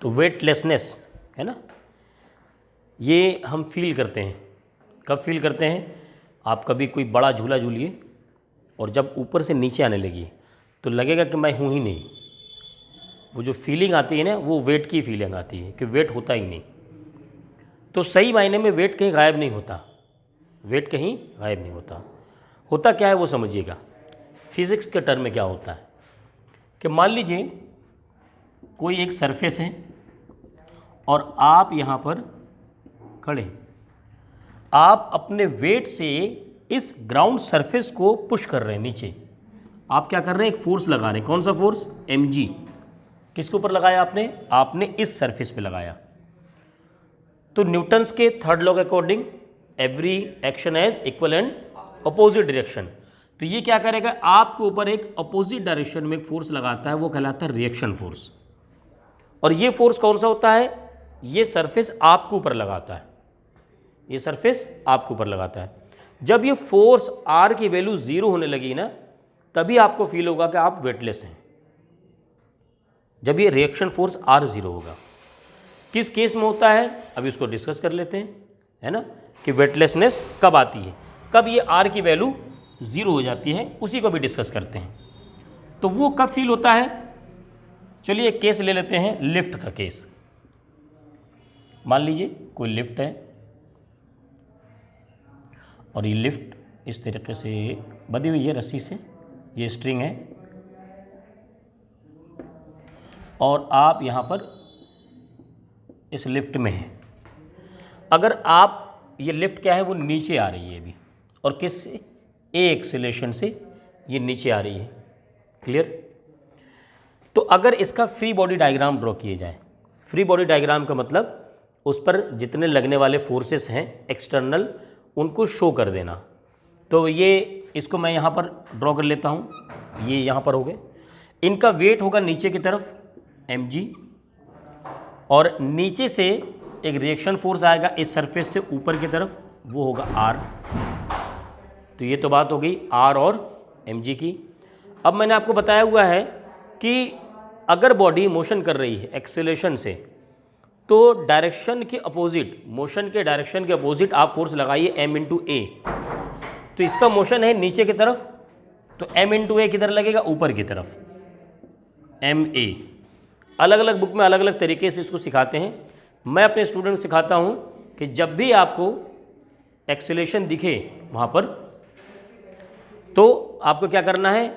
तो वेटलेसनेस है ना, ये हम फील करते हैं। कब फील करते हैं? आप कभी कोई बड़ा झूला झूलिए और जब ऊपर से नीचे आने लगी तो लगेगा कि मैं हूँ ही नहीं। वो जो फीलिंग आती है ना, वो वेट की फीलिंग आती है कि वेट होता ही नहीं। तो सही मायने में वेट कहीं गायब नहीं होता, वेट कहीं गायब नहीं होता। होता क्या है वो समझिएगा। फिज़िक्स के टर्म में क्या होता है कि मान लीजिए कोई एक सरफेस है और आप यहाँ पर खड़े, आप अपने वेट से इस ग्राउंड सरफेस को पुश कर रहे हैं नीचे। आप क्या कर रहे हैं? एक फोर्स लगा रहे हैं। कौन सा फोर्स? mg। किसके ऊपर लगाया आपने? आपने इस सरफेस पे लगाया। तो न्यूटन्स के थर्ड लॉ के according every action has equal and opposite direction. तो ये क्या करेगा? आपके ऊपर एक अपोजिट डायरेक्शन में एक फोर्स लगाता है, वो कहलाता है रिएक्शन फोर्स। और ये फोर्स कौन सा होता है? ये सरफेस आपके ऊपर लगाता है, ये सरफेस आपके ऊपर लगाता है। जब ये फोर्स आर की वैल्यू 0 होने लगी ना, तभी आपको फील होगा कि आप वेटलेस हैं, जब ये रिएक्शन फोर्स आर 0 होगा। किस केस में होता है अभी उसको डिस्कस कर लेते हैं, है ना, कि वेटलेसनेस कब आती है, कब ये आर की वैल्यू 0 हो जाती है, उसी को भी डिस्कस करते हैं। तो वो कब फील होता है? चलिए एक केस ले लेते हैं, लिफ्ट का केस। मान लीजिए कोई लिफ्ट है और ये लिफ्ट इस तरीके से बंधी हुई है रस्सी से, ये स्ट्रिंग है, और आप यहाँ पर इस लिफ्ट में हैं। अगर आप, ये लिफ्ट क्या है, वो नीचे आ रही है अभी, और किस से? ए एक्सेलरेशन से ये नीचे आ रही है। क्लियर? तो अगर इसका फ्री बॉडी डायग्राम ड्रॉ किए जाए, फ्री बॉडी डायग्राम का मतलब उस पर जितने लगने वाले फोर्सेस हैं एक्सटर्नल, उनको शो कर देना। तो ये इसको मैं यहाँ पर ड्रॉ कर लेता हूँ, ये यहाँ पर हो गए। इनका वेट होगा नीचे की तरफ mg, और नीचे से एक रिएक्शन फोर्स आएगा इस सरफेस से ऊपर की तरफ, वो होगा r। तो ये तो बात हो गई r और mg की। अब मैंने आपको बताया हुआ है कि अगर बॉडी मोशन कर रही है एक्सेलरेशन से, तो डायरेक्शन के अपोजिट, मोशन के डायरेक्शन के अपोजिट आप फोर्स लगाइए m इंटू ए। तो इसका मोशन है नीचे की तरफ, तो m इंटू ए किधर लगेगा? ऊपर की तरफ, एम ए। अलग अलग बुक में अलग अलग तरीके से इसको सिखाते हैं। मैं अपने स्टूडेंट को सिखाता हूँ कि जब भी आपको एक्सेलरेशन दिखे वहाँ पर, तो आपको क्या करना है?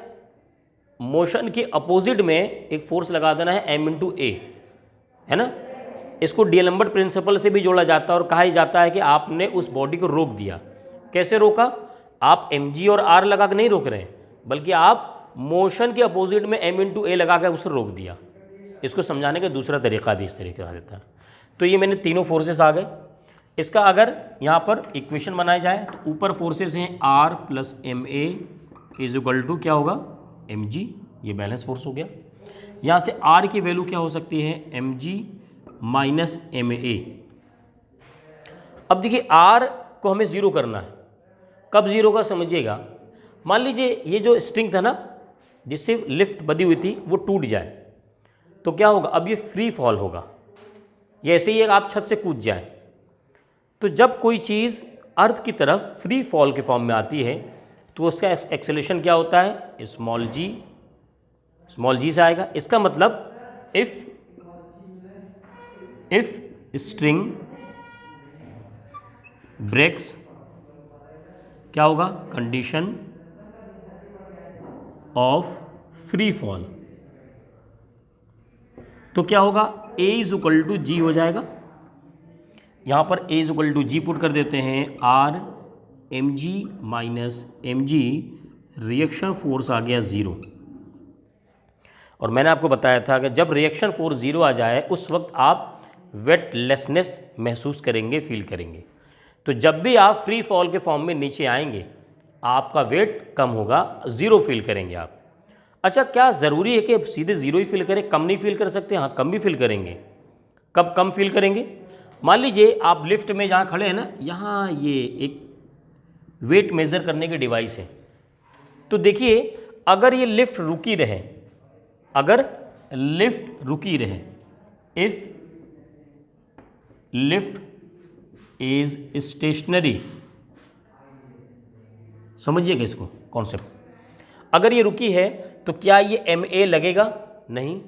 मोशन के अपोजिट में एक फोर्स लगा देना है m इंटू ए, है ना। इसको डीएलम्बर्ट प्रिंसिपल से भी जोड़ा जाता है और कहा ही जाता है कि आपने उस बॉडी को रोक दिया। कैसे रोका? आप mg और r लगा के नहीं रोक रहे हैं, बल्कि आप मोशन के अपोजिट में m इंटू ए लगा कर उसे रोक दिया। इसको समझाने का दूसरा तरीका भी इस तरीके का देता है। तो ये मैंने तीनों फोर्सेस आ गए। इसका अगर यहाँ पर इक्वेशन बनाया जाए तो ऊपर फोर्सेस हैं r plus M A is equal to क्या होगा? mg, ये बैलेंस फोर्स हो गया। यहाँ से r की वैल्यू क्या हो सकती है? mg minus M A. अब देखिए r को हमें ज़ीरो करना है। कब ज़ीरो का समझिएगा। मान लीजिए ये जो स्ट्रिंग था ना, जिससे लिफ्ट बंधी हुई थी, वो टूट जाए तो क्या होगा? अब ये फ्री फॉल होगा। ये ऐसे ही आप छत से कूद जाए। तो जब कोई चीज़ अर्थ की तरफ फ्री फॉल के फॉर्म में आती है तो उसका एक्सेलरेशन क्या होता है? स्मॉल जी से आएगा। इसका मतलब इफ स्ट्रिंग ब्रेक्स, क्या होगा? कंडीशन ऑफ फ्री फॉल, तो क्या होगा? A is equal to g हो जाएगा। यहाँ पर A is equal to g put कर देते हैं, R mg minus mg, reaction force आ गया 0। और मैंने आपको बताया था कि जब रिएक्शन फोर्स 0 आ जाए उस वक्त आप वेटलेसनेस महसूस करेंगे, फील करेंगे। तो जब भी आप फ्री फॉल के फॉर्म में नीचे आएंगे आपका वेट कम होगा, 0 फील करेंगे आप। अच्छा, क्या ज़रूरी है कि सीधे 0 ही फील करें? कम नहीं फील कर सकते? हाँ, कम भी फील करेंगे। कब कम फील करेंगे? मान लीजिए आप लिफ्ट में जहाँ खड़े हैं ना, यहाँ ये एक वेट मेज़र करने की डिवाइस है। तो देखिए अगर ये लिफ्ट रुकी रहे, अगर लिफ्ट रुकी रहे, इफ़ लिफ्ट इज स्टेशनरी। समझिएगा इसको कॉन्सेप्ट। अगर ये रुकी है तो क्या ये ma लगेगा? नहीं,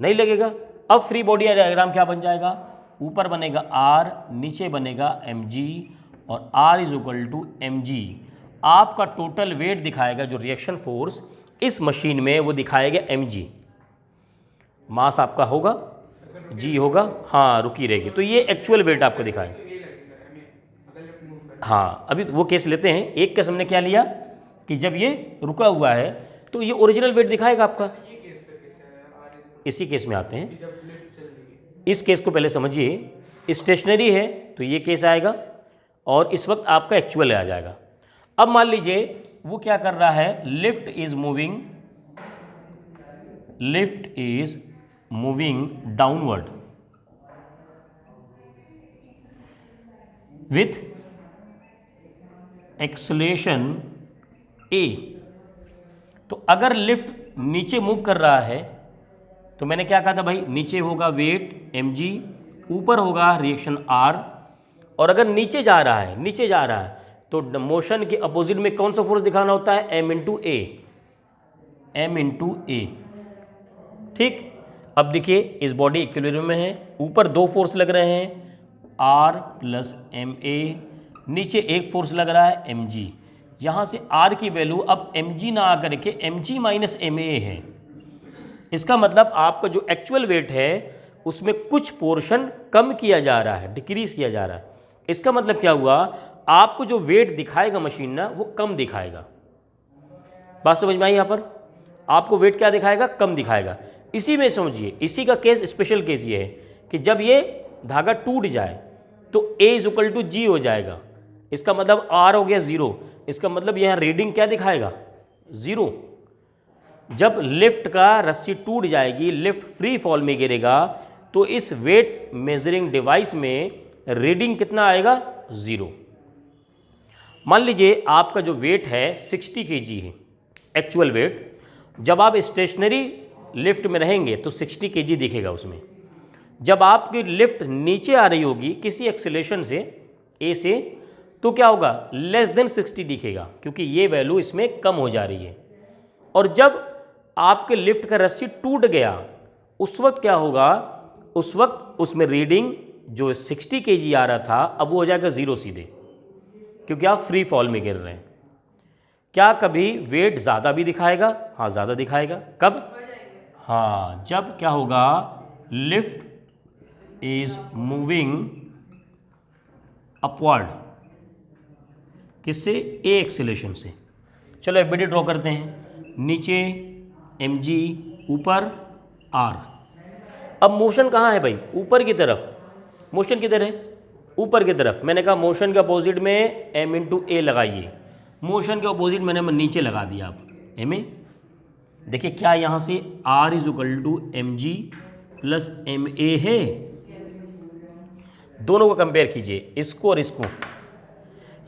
नहीं लगेगा। अब फ्री बॉडी डायग्राम क्या बन जाएगा? ऊपर बनेगा r, नीचे बनेगा mg और r is equal to mg। आपका टोटल वेट दिखाएगा जो रिएक्शन फोर्स इस मशीन में वो दिखाएगा mg। मास आपका होगा g होगा, हाँ रुकी रहेगी, तो ये एक्चुअल वेट आपको दिखाएगा। हाँ अभी वो केस लेते हैं। एक केस हमने क्या लिया कि जब ये रुका हुआ है तो ये ओरिजिनल वेट दिखाएगा आपका। इसी केस में आते हैं। इस केस को पहले समझिए। स्टेशनरी है तो ये केस आएगा और इस वक्त आपका एक्चुअल आ जाएगा। अब मान लीजिए वो क्या कर रहा है, lift is moving downward with acceleration a। तो अगर लिफ्ट नीचे मूव कर रहा है तो मैंने क्या कहा था भाई, नीचे होगा वेट mg, ऊपर होगा रिएक्शन r, और अगर नीचे जा रहा है तो मोशन के अपोजिट में कौन सा फोर्स दिखाना होता है, m इंटू a। ठीक। अब देखिए इस बॉडी इक्विलिब्रियम में है, ऊपर दो फोर्स लग रहे हैं r प्लस ma, नीचे एक फोर्स लग रहा है mg। यहाँ से r की वैल्यू अब mg ना आकर के mg माइनस ma है। इसका मतलब आपका जो एक्चुअल वेट है उसमें कुछ पोर्शन कम किया जा रहा है, डिक्रीज किया जा रहा है। इसका मतलब क्या हुआ, आपको जो वेट दिखाएगा मशीन ना वो कम दिखाएगा। बात समझ में आई? यहाँ पर आपको वेट क्या दिखाएगा, कम दिखाएगा। इसी में समझिए, इसी का केस स्पेशल केस ये है कि जब ये धागा टूट जाए तो A is equal to G हो जाएगा। इसका मतलब R हो गया 0। इसका मतलब यहाँ रीडिंग क्या दिखाएगा, 0। जब लिफ्ट का रस्सी टूट जाएगी, लिफ्ट फ्री फॉल में गिरेगा, तो इस वेट मेजरिंग डिवाइस में रीडिंग कितना आएगा, 0। मान लीजिए आपका जो वेट है 60 kg है एक्चुअल वेट। जब आप स्टेशनरी लिफ्ट में रहेंगे तो 60 kg दिखेगा उसमें। जब आपकी लिफ्ट नीचे आ रही होगी किसी एक्सेलेरेशन से A से, तो क्या होगा, लेस देन 60 दिखेगा, क्योंकि ये वैल्यू इसमें कम हो जा रही है। और जब आपके लिफ्ट का रस्सी टूट गया उस वक्त क्या होगा, उस वक्त उसमें रीडिंग जो 60 kg आ रहा था अब वो हो जाएगा 0 सीधे, क्योंकि आप फ्री फॉल में गिर रहे हैं। क्या कभी वेट ज़्यादा भी दिखाएगा? हाँ ज़्यादा दिखाएगा। कब? हाँ जब क्या होगा, लिफ्ट इज मूविंग अपवर्ड, किससे, ए एक्सेलेरेशन से। चलो एफबीडी ड्रॉ करते हैं। नीचे mg, ऊपर r। अब मोशन कहाँ है भाई, ऊपर की तरफ। मोशन किधर है, ऊपर की तरफ। मैंने कहा मोशन के अपोजिट में m इंटू ए लगाइए। मोशन के अपोजिट मैंने नीचे लगा दिया आप ma। देखिए क्या यहाँ से r is equal to mg plus ma है। दोनों को कंपेयर कीजिए, इसको और इसको।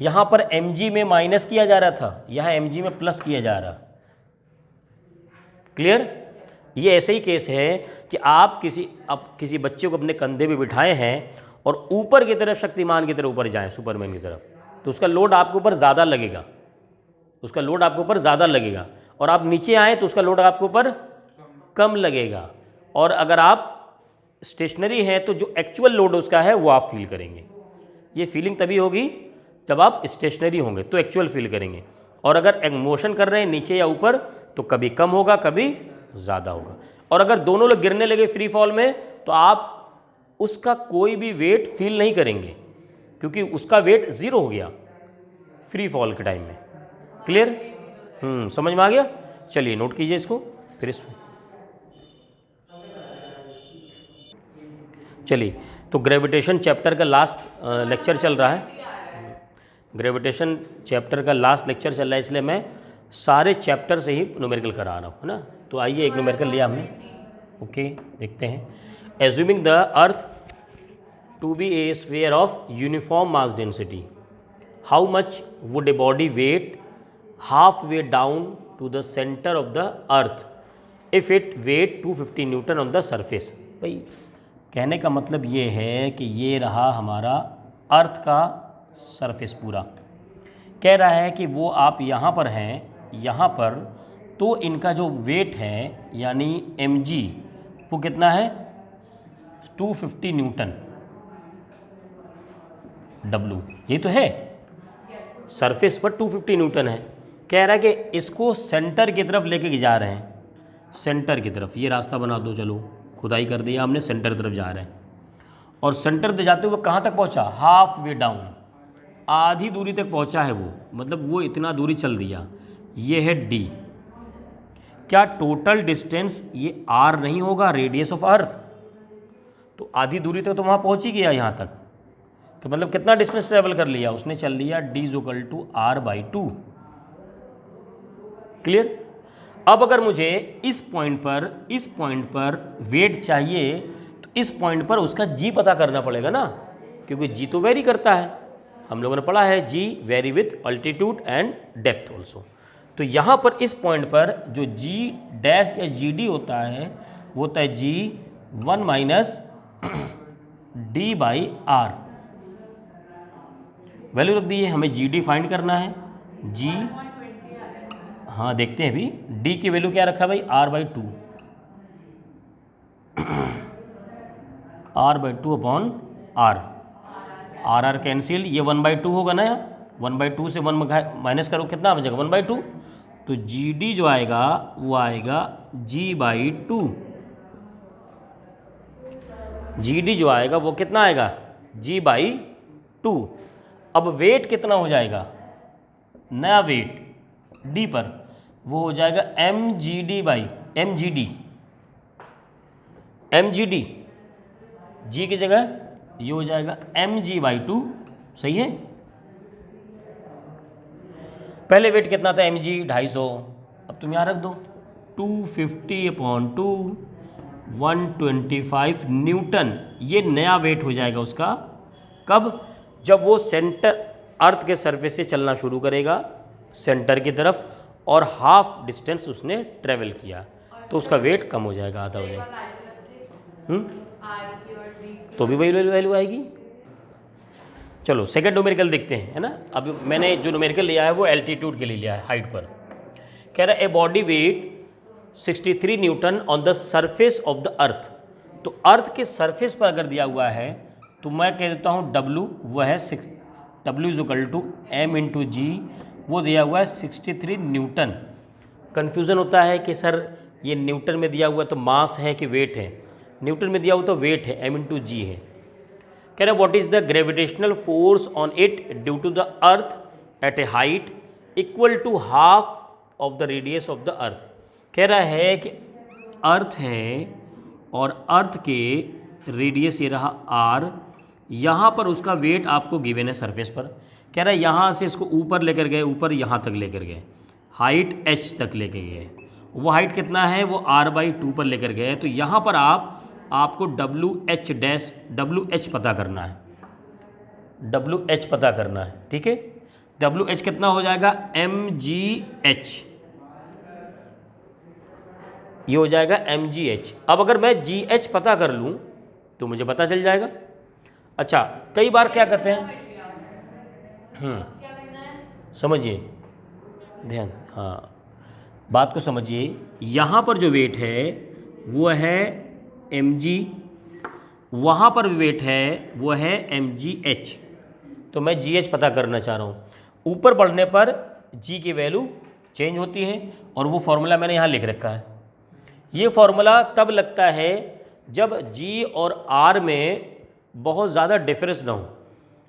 यहाँ पर mg में माइनस किया जा रहा था, यहाँ mg में प्लस किया जा रहा। क्लियर? ये ऐसे ही केस है कि आप किसी बच्चे को अपने कंधे पे बिठाए हैं और ऊपर की तरफ, शक्तिमान की तरफ ऊपर जाएं, सुपरमैन की तरफ, तो उसका लोड आपके ऊपर ज़्यादा लगेगा, और आप नीचे आए तो उसका लोड आपके ऊपर कम लगेगा। और अगर आप स्टेशनरी हैं तो जो एक्चुअल लोड उसका है वो आप फील करेंगे। ये फीलिंग तभी होगी जब आप स्टेशनरी होंगे तो एक्चुअल फील करेंगे। और अगर मोशन कर रहे हैं नीचे या ऊपर तो कभी कम होगा, कभी ज़्यादा होगा। और अगर दोनों लोग गिरने लगे फ्री फॉल में तो आप उसका कोई भी वेट फील नहीं करेंगे, क्योंकि उसका वेट 0 हो गया फ्री फॉल के टाइम में। क्लियर? समझ में आ गया? चलिए नोट कीजिए इसको। फिर इसमें चलिए, तो ग्रेविटेशन चैप्टर का लास्ट लेक्चर चल रहा है। ग्रेविटेशन चैप्टर का लास्ट लेक्चर चल रहा है, इसलिए मैं सारे चैप्टर से ही न्यूमेरिकल करा रहा हूँ, है ना। तो आइए एक न्यूमेरिकल लिया हमने। ओके, देखते हैं। Assuming the earth to be a sphere of uniform mass density, how much would a body weigh half way down to the centre of the earth if it weigh 250 newton on the surface. भाई कहने का मतलब ये है कि ये रहा हमारा अर्थ का सरफेस पूरा। कह रहा है कि वो आप यहाँ पर हैं, यहाँ पर, तो इनका जो वेट है यानी mg वो कितना है 250 न्यूटन W, ये तो है सरफेस पर 250 न्यूटन है। कह रहा है कि इसको सेंटर की तरफ लेके जा रहे हैं, सेंटर की तरफ। ये रास्ता बना दो, चलो खुदाई कर दिया हमने, सेंटर की तरफ जा रहे हैं। और सेंटर पे जाते हुए कहाँ तक पहुँचा, हाफ वे डाउन, आधी दूरी तक पहुँचा है वो, मतलब वो इतना दूरी चल दिया। ये है D। क्या टोटल डिस्टेंस ये R नहीं होगा, रेडियस ऑफ अर्थ? तो आधी दूरी तक तो वहाँ पहुँच ही गया यहाँ तक, तो मतलब कितना डिस्टेंस ट्रेवल कर लिया उसने, चल लिया D=R/2। क्लियर? अब अगर मुझे इस पॉइंट पर वेट चाहिए तो इस पॉइंट पर उसका जी पता करना पड़ेगा ना, क्योंकि जी तो वेरी करता है, हम लोगों ने पढ़ा है g very with altitude and depth also. तो यहाँ पर इस पॉइंट पर जो जी डैश या जी डी होता है वो होता है G1 - D/R। वैल्यू रख दी है, हमें जी डी फाइंड करना है। जी, हाँ देखते हैं अभी, डी की वैल्यू क्या रखा भाई, R/2, R/2 upon R। R cancel, ये 1/2 होगा ना, यहाँ 1/2 से 1 माइनस करो, कितना बचेगा 1/2। तो जी डी जो आएगा वो आएगा G/2। जी डी जो आएगा वो कितना आएगा, G/2। अब वेट कितना हो जाएगा, नया वेट डी पर, वो हो जाएगा mgd। जी की जगह ये हो जाएगा mg/2। सही है? पहले वेट कितना था mg 250, अब तुम यहाँ रख दो 250/2 125 न्यूटन। ये नया वेट हो जाएगा उसका। कब? जब वो सेंटर अर्थ के सरफेस से चलना शुरू करेगा सेंटर की तरफ, और हाफ डिस्टेंस उसने ट्रेवल किया, तो उसका वेट कम हो जाएगा, आधा हो जाएगा। तो भी वही वैल्यू आएगी। चलो सेकंड न्यूमेरिकल देखते हैं, है ना। अभी मैंने जो न्यूमेरिकल लिया है वो एल्टीट्यूड के लिए लिया है, हाइट पर। कह रहा है ए body wait 63 Newton on the surface of the अर्थ। तो अर्थ के सरफेस पर अगर दिया हुआ है तो मैं कह देता हूँ W, वो है W=m/g, वो दिया हुआ है 63 न्यूटन। कन्फ्यूज़न होता है कि सर ये न्यूटन में दिया हुआ तो मास है कि वेट है, न्यूटन में दिया हुआ तो वेट है, m/g है। कह रहा है what is the gravitational force on it due to the earth at a height equal to half of the radius of the earth. कह रहा है कि अर्थ है और अर्थ के रेडियस ये रहा r, यहाँ पर उसका वेट आपको गिवन है सरफेस पर। कह रहा है यहाँ से इसको ऊपर लेकर गए, ऊपर यहाँ तक लेकर गए, हाइट h तक लेकर गए, वो हाइट कितना है वो R/2 पर लेकर गए। तो यहाँ पर आपको WH पता करना है, WH पता करना है, ठीक है। WH कितना हो जाएगा mgh, ये हो जाएगा mgh। अब अगर मैं gh पता कर लूँ तो मुझे पता चल जाएगा। अच्छा, कई बार क्या करते हैं, समझिए ध्यान, हाँ बात को समझिए। यहाँ पर जो वेट है वो है mg, वहाँ पर वेट है वो है mgh। तो मैं gh पता करना चाह रहा हूँ। ऊपर बढ़ने पर g की वैल्यू चेंज होती है, और वो फॉर्मूला मैंने यहाँ लिख रखा है। ये फॉर्मूला तब लगता है जब g और r में बहुत ज़्यादा डिफरेंस ना हो,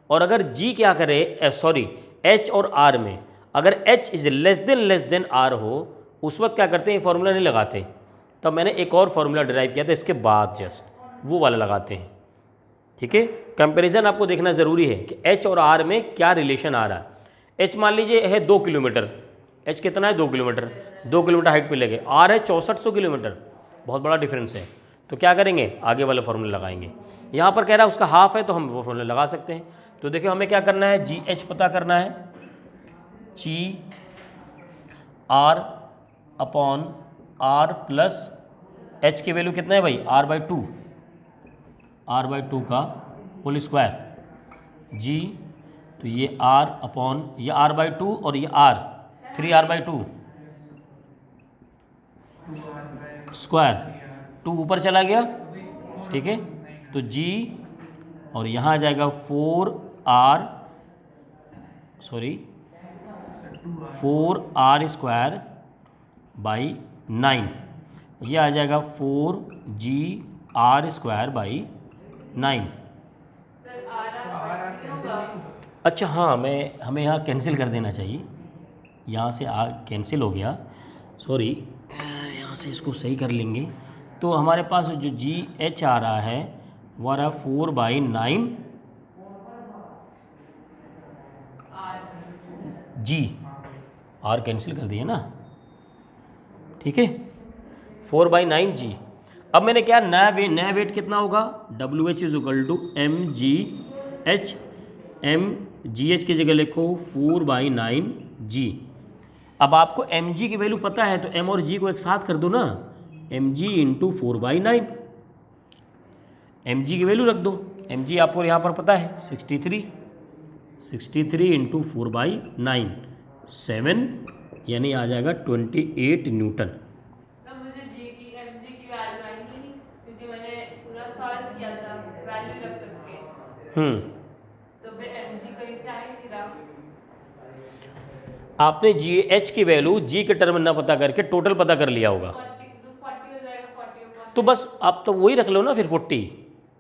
और अगर g क्या करे, h और r में अगर h is less than r हो, उस वक्त क्या करते हैं, ये फॉर्मूला नहीं लगाते। तब मैंने एक और फार्मूला डिराइव किया था इसके बाद, जस्ट वो वाला लगाते हैं, ठीक है। कंपैरिजन आपको देखना ज़रूरी है कि h और r में क्या रिलेशन आ रहा है। h मान लीजिए है 2 किलोमीटर, h कितना है 2 किलोमीटर, 2 किलोमीटर हाइट पे लगे, r है 6400 किलोमीटर, बहुत बड़ा डिफरेंस है। तो क्या करेंगे, आगे वाला फार्मूला लगाएंगे। यहाँ पर कह रहा है उसका हाफ है तो हम वो फार्मूला लगा सकते हैं। तो देखिए हमें क्या करना है, GH पता करना है, G/R प्लस h की वैल्यू कितना है भाई, R/2। r/2 का होल स्क्वायर जी, तो ये r अपॉन ये r/2 और ये r 3r/2 स्क्वायर, 2 ऊपर चला गया, ठीक है, तो g और यहाँ आ जाएगा 4r स्क्वायर बाई 9, ये आ जाएगा 4gr स्क्वायर बाई 9। अच्छा हाँ, हमें यहाँ कैंसिल कर देना चाहिए, यहाँ से r कैंसिल हो गया, सॉरी, यहाँ से इसको सही कर लेंगे। तो हमारे पास जो GH आ रहा है वो आ रहा है 4/9 G, R कैंसिल कर दिया ना, ठीक है, 4/9 G। अब मैंने क्या नया वेट कितना होगा, WH is equal to MGH, MGH की जगह लिखो 4/9 G। अब आपको mg की वैल्यू पता है तो m और g को एक साथ कर दो ना, mg इंटू 4/9, mg की वैल्यू रख दो, mg आपको यहाँ पर पता है 63 इंटू 4/9 7, यानी आ जाएगा 28 न्यूटन। तो मुझे mg की वैल्यू आई नहीं, क्योंकि मैंने पूरा सॉल्व किया था वैल्यू रख करके, तो फिर mg कहीं से आ ही नहीं रहा। आपने GH की वैल्यू G के टर्म ना पता करके टोटल पता कर लिया होगा, 40 हो जाएगा, 40/9। तो बस आप तो वही रख लो ना फिर 40।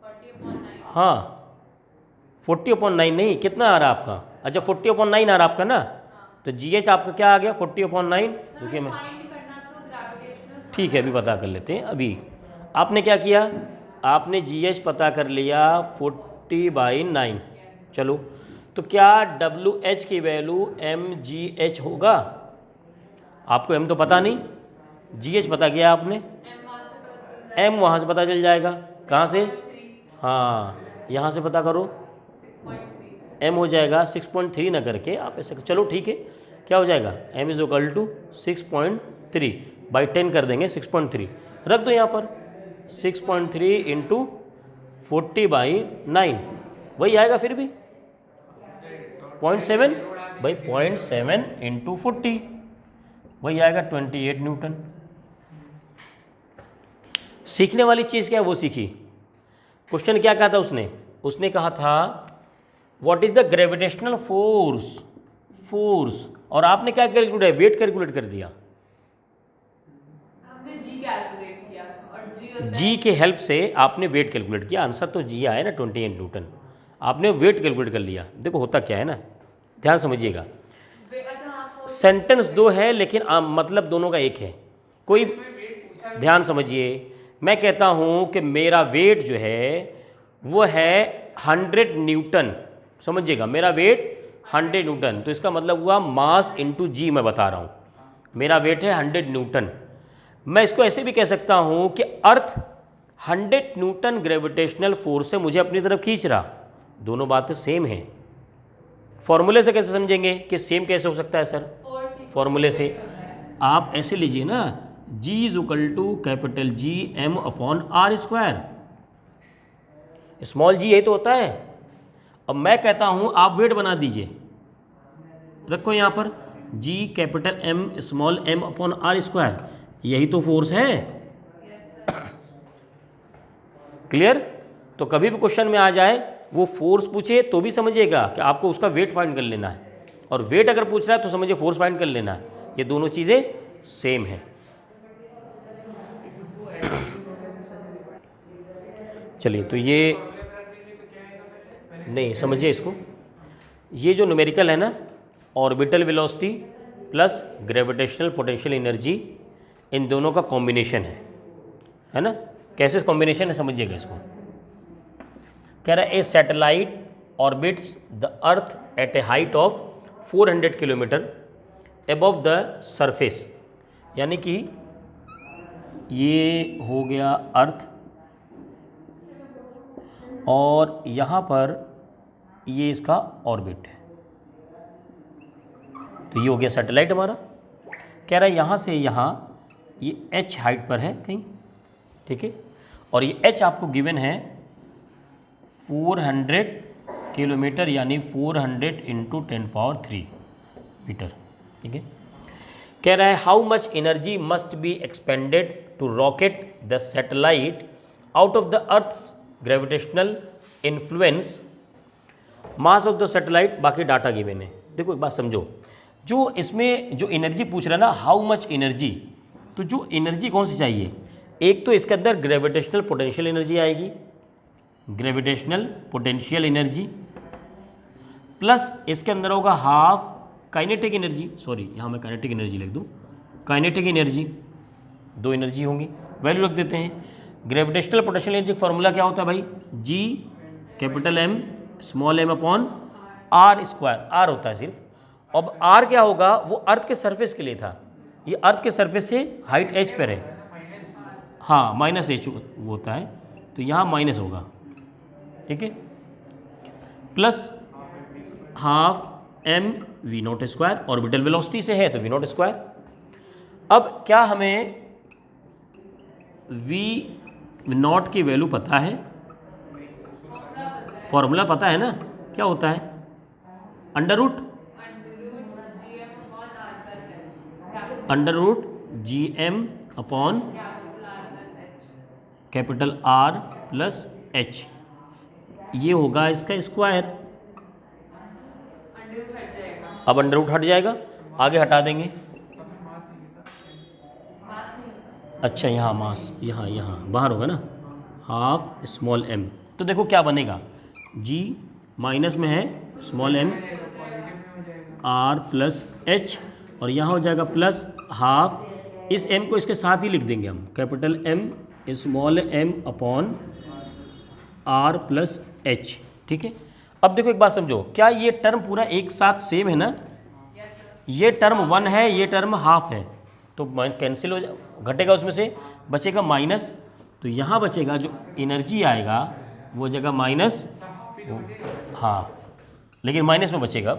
40/9, हाँ 40/9 नहीं, कितना आ रहा आपका, अच्छा 40/9 आ रहा आपका ना, तो GH आपका क्या आ गया 40/9, क्योंकि मैं फाइंड करना तो ग्रेविटेशनल, ठीक है अभी पता कर लेते हैं। अभी आपने क्या किया, आपने GH पता कर लिया 40/9, चलो, तो क्या WH की वैल्यू MGH होगा, आपको M तो पता नहीं, GH पता किया आपने, M वहाँ से पता चल जाएगा, कहाँ से, हाँ यहाँ से पता करो, 6.3 M हो जाएगा 6.3 ना करके आप ऐसे, चलो ठीक है, क्या हो जाएगा M is equal to 6.3 by 10 कर देंगे, 6.3 रख दो यहाँ पर, 6.3 इंटू 40/9 वही आएगा फिर भी 0.7 भाई, 0.7 इंटू 40 वही आएगा 28 न्यूटन। सीखने वाली चीज़ क्या है वो सीखी। क्वेश्चन क्या कहा था उसने कहा था what is the gravitational force, और आपने क्या कैलकुलेट है, वेट कैलकुलेट कर दिया, हमने g कैलकुलेट किया और g होता जी के हेल्प से आपने वेट कैलकुलेट किया, आंसर तो जी आया ना 28 न्यूटन, आपने वेट कैलकुलेट कर लिया। देखो होता क्या है ना, ध्यान समझिएगा, सेंटेंस दो है लेकिन मतलब दोनों का एक है, कोई ध्यान समझिए, मैं कहता हूँ कि मेरा वेट जो है वो है 100 न्यूटन, समझिएगा मेरा वेट 100 न्यूटन, तो इसका मतलब हुआ मास इंटू जी, मैं बता रहा हूँ मेरा वेट है 100 न्यूटन। मैं इसको ऐसे भी कह सकता हूँ कि अर्थ 100 न्यूटन ग्रेविटेशनल फोर्स से मुझे अपनी तरफ खींच रहा, दोनों बातें सेम हैं। फॉर्मूले से कैसे समझेंगे कि सेम कैसे हो सकता है सर, फॉर्मूले से आप ऐसे लीजिए ना, G is equal to capital G M upon R square, small g यही तो होता है। अब मैं कहता हूँ आप वेट बना दीजिए, रखो यहाँ पर G capital M small m upon R square, यही तो फोर्स है, क्लियर। तो कभी भी क्वेश्चन में आ जाए वो फोर्स पूछे तो भी समझिएगा कि आपको उसका वेट फाइंड कर लेना है, और वेट अगर पूछ रहा है तो समझिए फोर्स फाइंड कर लेना है, ये दोनों चीज़ें सेम है। चलिए तो ये नहीं समझिए इसको, ये जो न्यूमेरिकल है ना, orbital velocity plus gravitational potential energy, इन दोनों का कॉम्बिनेशन है ना, कैसे कॉम्बिनेशन है समझिएगा इसको। कह रहा है a satellite orbits the earth at a height of 400 kilometre above the surface, यानी कि ये हो गया अर्थ और यहाँ पर ये इसका ऑर्बिट है, तो ये हो गया सैटेलाइट हमारा। कह रहा है यहाँ से यहाँ ये h हाइट पर है कहीं, ठीक है, और ये h आपको गिवन है 400 किलोमीटर यानी 400 इंटू 10³ मीटर। ठीक है, कह रहा है how much energy must be expended to rocket the satellite out of the earth gravitational influence, mass of the satellite, बाकी डाटा गिवन है। देखो एक बात समझो, जो इसमें जो एनर्जी पूछ रहा है ना, हाउ मच एनर्जी, तो जो एनर्जी कौन सी चाहिए, एक तो इसके अंदर ग्रेविटेशनल पोटेंशियल एनर्जी आएगी, ग्रेविटेशनल पोटेंशियल एनर्जी, प्लस इसके अंदर होगा हाफ काइनेटिक एनर्जी, सॉरी यहाँ मैं काइनेटिक एनर्जी लिख दूँ, काइनेटिक एनर्जी, दो एनर्जी होंगी, वैल्यू रख देते हैं। ग्रेविटेशनल पोटेंशियल एनर्जी फॉर्मूला क्या होता है भाई, g capital M small M upon r square, r होता है सिर्फ। अब आर क्या होगा, वो अर्थ के सरफेस के लिए था, ये अर्थ के सरफेस से हाइट एच पर है, हाँ माइनस एच होता है, तो यहाँ माइनस होगा, ठीक है, plus half M V naught square, orbital velocity से है तो वी नॉट स्क्वायर। अब क्या हमें वी नॉट की वैल्यू पता है, फॉर्मूला पता है ना, क्या होता है, under root G M upon capital R plus H, ये होगा इसका स्क्वायर। अब अंडर रूट हट जाएगा, आगे हटा देंगे, अच्छा यहाँ मास, यहाँ बाहर होगा ना, हाफ स्मॉल एम, तो देखो क्या बनेगा, जी माइनस में है small M R plus H, और यहाँ हो जाएगा प्लस हाफ, इस एम को इसके साथ ही लिख देंगे हम, capital M small M upon R plus H. ठीक है, अब देखो एक बात समझो, क्या ये टर्म पूरा एक साथ सेम है ना, ये टर्म 1 है, ये टर्म हाफ है, तो कैंसिल हो घटेगा, उसमें से बचेगा माइनस, तो यहाँ बचेगा जो एनर्जी आएगा वो जगह माइनस, हाँ लेकिन माइनस में बचेगा,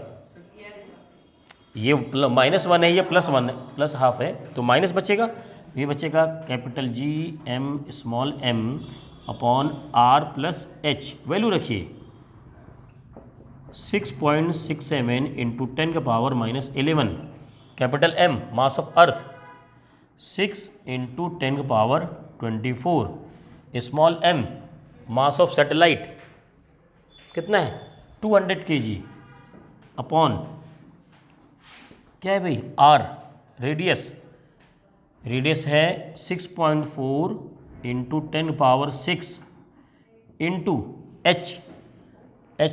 ये -1 है, ये +1 है, प्लस हाफ है, तो माइनस बचेगा, ये बचेगा capital G M small M upon R plus H, value रखिए 6.67 into 10⁻⁻11, capital M mass of earth 6 into 10⁻24, small M mass of satellite कितना है 200 kg अपॉन क्या है भाई आर, रेडियस है 6.4 इंटू 10⁻6 इंटू एच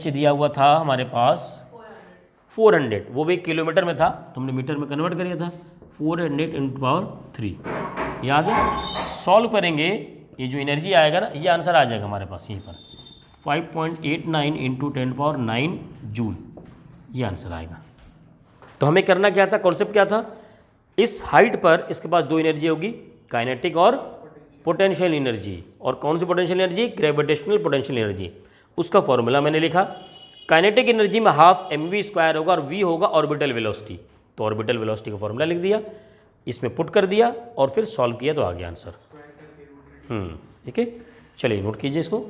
दिया हुआ था हमारे पास 400, वो भी किलोमीटर में था तो हमने मीटर में कन्वर्ट कर दिया था, 400 इंटू 3। ये आगे सॉल्व करेंगे, ये जो एनर्जी आएगा ना, ये आंसर आ जाएगा हमारे पास यहीं पर 5.89 इंटू 10⁻9 जूल, ये आंसर आएगा। तो हमें करना क्या था, कॉन्सेप्ट क्या था, इस हाइट पर इसके पास दो एनर्जी होगी, काइनेटिक और पोटेंशियल एनर्जी, और कौन सी potential energy, gravitational potential energy, उसका फॉर्मूला मैंने लिखा। काइनेटिक एनर्जी में हाफ mv² होगा और v होगा ऑर्बिटल वेलोसिटी, तो ऑर्बिटल वेलोसिटी का फॉर्मूला लिख दिया, इसमें पुट कर दिया और फिर सॉल्व किया तो आ गया आंसर। ठीक है, चलिए नोट कीजिए इसको।